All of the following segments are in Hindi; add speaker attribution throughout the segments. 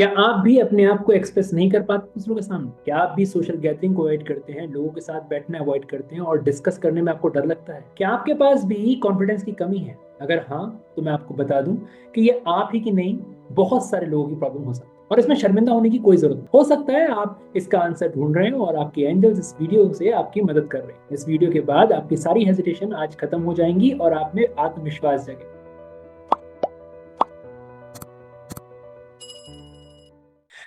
Speaker 1: क्या आप भी अपने आप को एक्सप्रेस नहीं कर पाते दूसरों के सामने? क्या आप भी सोशल गैदरिंग को अवॉइड करते हैं, लोगों के साथ बैठना अवॉइड करते हैं और डिस्कस करने में आपको डर लगता है? क्या आपके पास भी कॉन्फिडेंस की कमी है? अगर हाँ, तो मैं आपको बता दूं कि ये आप ही की नहीं, बहुत सारे लोगों की प्रॉब्लम हो सकती है और इसमें शर्मिंदा होने की कोई जरूरत नहीं। हो सकता है आप इसका आंसर ढूंढ रहे हो और आपके एंजल्स इस वीडियो से आपकी मदद कर रहे हैं। इस वीडियो के बाद आपकी सारी हेजिटेशन आज खत्म हो जाएंगी और आप में आत्मविश्वास जगेगा।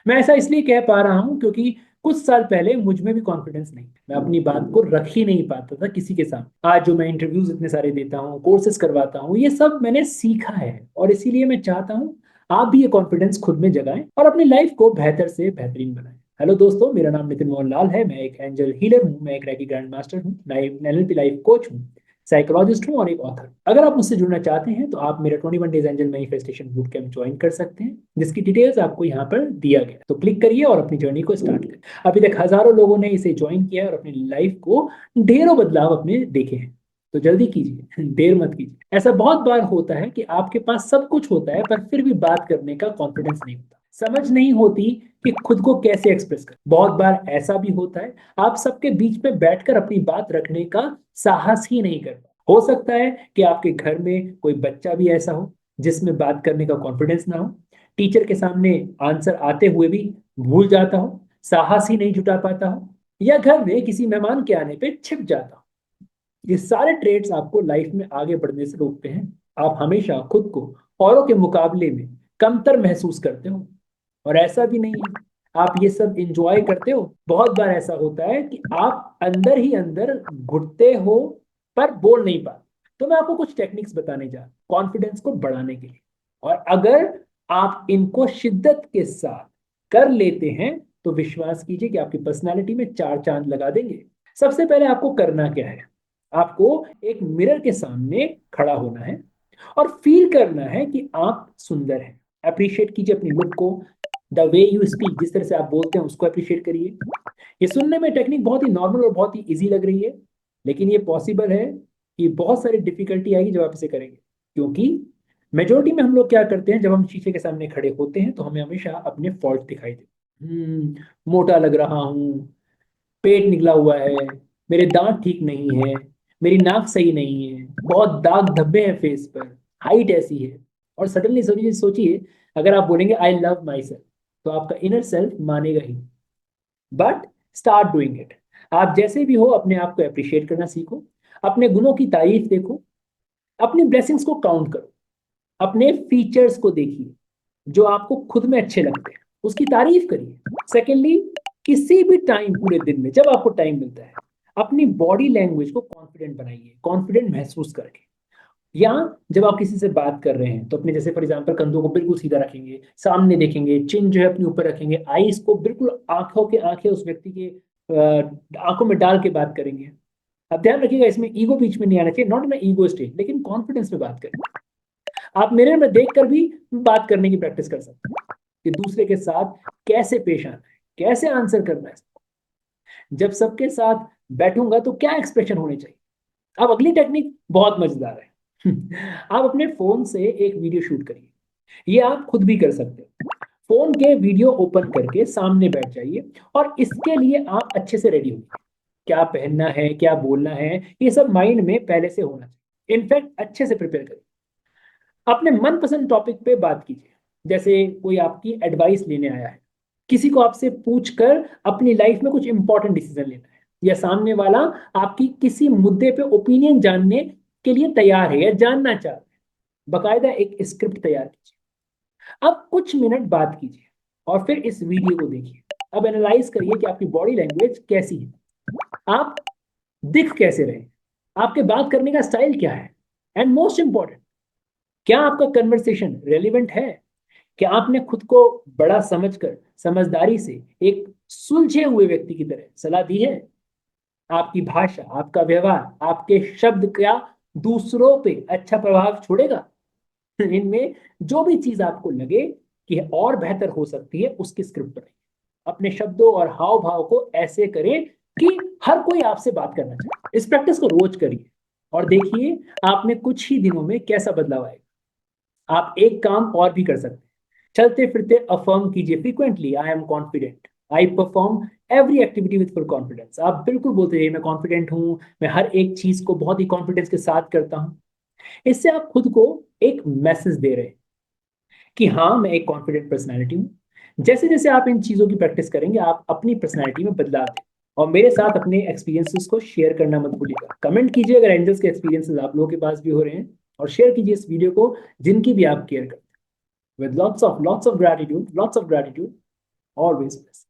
Speaker 1: मैं ऐसा इसलिए कह पा रहा हूं क्योंकि कुछ साल पहले मुझ में भी कॉन्फिडेंस नहीं, मैं अपनी बात को रख ही नहीं पाता था किसी के सामने। आज जो मैं इंटरव्यूज इतने सारे देता हूँ, कोर्सेज करवाता हूँ, ये सब मैंने सीखा है और इसीलिए मैं चाहता हूँ आप भी ये कॉन्फिडेंस खुद में जगाएं और अपनी लाइफ को बेहतर से बेहतरीन बनाएं। हेलो दोस्तों, मेरा नाम नितिन मोहन लाल है। मैं एक एंजल हीलर हूँ, मैं एक रैकी ग्रैंड मास्टर हूँ, एनएलपी लाइफ कोच हूँ, साइकोलॉजिस्ट हूँ और एक ऑथर। अगर आप मुझसे जुड़ना चाहते हैं तो आप मेरा 21 days angel manifestation boot camp join कर सकते हैं, जिसकी डिटेल्स आपको यहाँ पर दिया गया है। तो क्लिक करिए और अपनी जर्नी को स्टार्ट करें। अभी तक हजारों लोगों ने इसे ज्वाइन किया है और अपनी लाइफ को ढेरों बदलाव अपने देखे हैं। तो जल्दी कीजिए, देर मत कीजिए। ऐसा बहुत बार होता है कि आपके पास सब कुछ होता है पर फिर भी बात करने का कॉन्फिडेंस नहीं होता, समझ नहीं होती कि खुद को कैसे एक्सप्रेस कर। बहुत बार ऐसा भी होता है आप सबके बीच में बैठकर अपनी बात रखने का साहस ही नहीं कर। हो सकता है कि आपके घर में कोई बच्चा भी ऐसा हो जिसमें बात करने का कॉन्फिडेंस ना हो, टीचर के सामने आंसर आते हुए भी भूल जाता हो, साहस ही नहीं जुटा पाता हो, या घर में किसी मेहमान के आने पे छिप जाता हो। ये सारे ट्रेड्स आपको लाइफ में आगे बढ़ने से रोकते हैं। आप हमेशा खुद को औरों के मुकाबले में कमतर महसूस करते हो और ऐसा भी नहीं है आप ये सब इंजॉय करते हो। बहुत बार ऐसा होता है कि आप अंदर ही अंदर घुटते हो पर बोल नहीं पाते। तो मैं आपको कुछ टेक्निक्स बताने जा रहा हूं कॉन्फिडेंस को बढ़ाने के लिए, और अगर आप इनको शिद्दत के साथ कर लेते हैं तो विश्वास कीजिए कि आपकी पर्सनालिटी में चार चांद लगा देंगे। सबसे पहले आपको करना क्या है? आपको एक मिरर के सामने खड़ा होना है और फील करना है कि आप सुंदर हैं। अप्रिशिएट कीजिए अपनी लुक को, द वे यू स्पीक, जिस तरह से आप बोलते हैं उसको अप्रिशिएट करिए। ये सुनने में टेक्निक बहुत ही नॉर्मल और बहुत ही इजी लग रही है, लेकिन ये पॉसिबल है कि बहुत सारी डिफिकल्टी आएगी जब आप इसे करेंगे। क्योंकि मेजोरिटी में हम लोग क्या करते हैं, जब हम शीशे के सामने खड़े होते हैं तो हमें हमेशा अपने फॉल्ट दिखाई देते। मोटा लग रहा हूँ, पेट निकला हुआ है, मेरे दांत ठीक नहीं है, मेरी नाक सही नहीं है, बहुत दाग धब्बे हैं फेस पर, हाइट ऐसी है। और सडनली सोचिए सोचिए, अगर आप बोलेंगे आई लव माई सेल्फ, तो आपका इनर सेल्फ मानेगा ही। But start doing it. आप जैसे भी हो अपने आप को अप्रिशिएट करना सीखो, अपने गुणों की तारीफ देखो, अपनी ब्लेसिंग्स को काउंट करो, अपने फीचर्स को देखिए जो आपको खुद में अच्छे लगते हैं, उसकी तारीफ करिए। सेकेंडली, किसी भी टाइम पूरे दिन में जब आपको टाइम मिलता है, अपनी बॉडी लैंग्वेज को कॉन्फिडेंट बनाइए, कॉन्फिडेंट महसूस करके। या जब आप किसी से बात कर रहे हैं तो अपने, जैसे फॉर एग्जांपल, कंधों को बिल्कुल सीधा रखेंगे, सामने देखेंगे, चिन जो है अपने ऊपर रखेंगे, आईज को बिल्कुल आंखों के आंखें उस व्यक्ति के आंखों में डाल के बात करेंगे। अब ध्यान रखिएगा, इसमें ईगो बीच में नहीं आना चाहिए, नॉट इन ईगो स्टेट, लेकिन कॉन्फिडेंस में बात करें। आप मिरर में देखकर भी बात करने की प्रैक्टिस कर सकते हैं कि दूसरे के साथ कैसे पेश आना है, कैसे आंसर करना है, जब सबके साथ बैठूंगा तो क्या एक्सप्रेशन होने चाहिए। अब अगली टेक्निक बहुत मजेदार है। आप अपने फोन से एक वीडियो शूट करिए। ये आप खुद भी कर सकते हो। फोन के वीडियो ओपन करके सामने बैठ जाइए और इसके लिए आप अच्छे से रेडी होइए। क्या पहनना है, क्या बोलना है, ये सब माइंड में पहले से होना चाहिए। इनफैक्ट अच्छे से प्रिपेयर करिए। अपने मनपसंद टॉपिक पे बात कीजिए, जैसे कोई आपकी एडवाइस लेने आया है, किसी को आपसे पूछकर अपनी लाइफ में कुछ इंपॉर्टेंट डिसीजन लेना है, या सामने वाला आपकी किसी मुद्दे पे ओपिनियन जानने के लिए तैयार है या जानना चाहता है। बकायदा एक स्क्रिप्ट तैयार कीजिए। अब कुछ मिनट बात कीजिए और फिर इस वीडियो को देखिए। अब एनालाइज करिए कि आपकी बॉडी लैंग्वेज कैसी है, आप दिख कैसे रहे, आपके बात करने का स्टाइल क्या है, एंड मोस्ट इंपॉर्टेंट, क्या आपका कन्वर्सेशन रेलिवेंट है? क्या आपने खुद को बड़ा समझकर समझदारी से एक सुलझे हुए व्यक्ति की तरह सलाह दी है? आपकी भाषा, आपका व्यवहार, आपके शब्द क्या दूसरों पे अच्छा प्रभाव छोड़ेगा? इनमें जो भी चीज आपको लगे कि और बेहतर हो सकती है, उसकी स्क्रिप्ट बनाइए। अपने शब्दों और हाव भाव को ऐसे करें कि हर कोई आपसे बात करना चाहे। इस प्रैक्टिस को रोज करिए और देखिए आप में कुछ ही दिनों में कैसा बदलाव आएगा। आप एक काम और भी कर सकते हैं। चलते फिरते अफर्म कीजिए frequently, I am confident, I perform every activity with full confidence. आप बिल्कुल बोलते रहिए मैं कॉन्फिडेंट हूँ, मैं हर एक चीज को बहुत ही कॉन्फिडेंस के साथ करता हूँ। इससे आप खुद को एक मैसेज दे रहे हैं कि हाँ मैं एक कॉन्फिडेंट पर्सनैलिटी हूँ। जैसे जैसे आप इन चीजों की प्रैक्टिस करेंगे आप अपनी पर्सनैलिटी में बदलाव दें। और मेरे साथ अपने एक्सपीरियंसेस को शेयर करना मत भूलिएगा। कमेंट कीजिए अगर एंजल्स के एक्सपीरियंसेस आप लोगों के पास भी हो रहे हैं, और शेयर कीजिए इस वीडियो को जिनकी भी आप केयर करते हैं। With lots of gratitude, always blessed.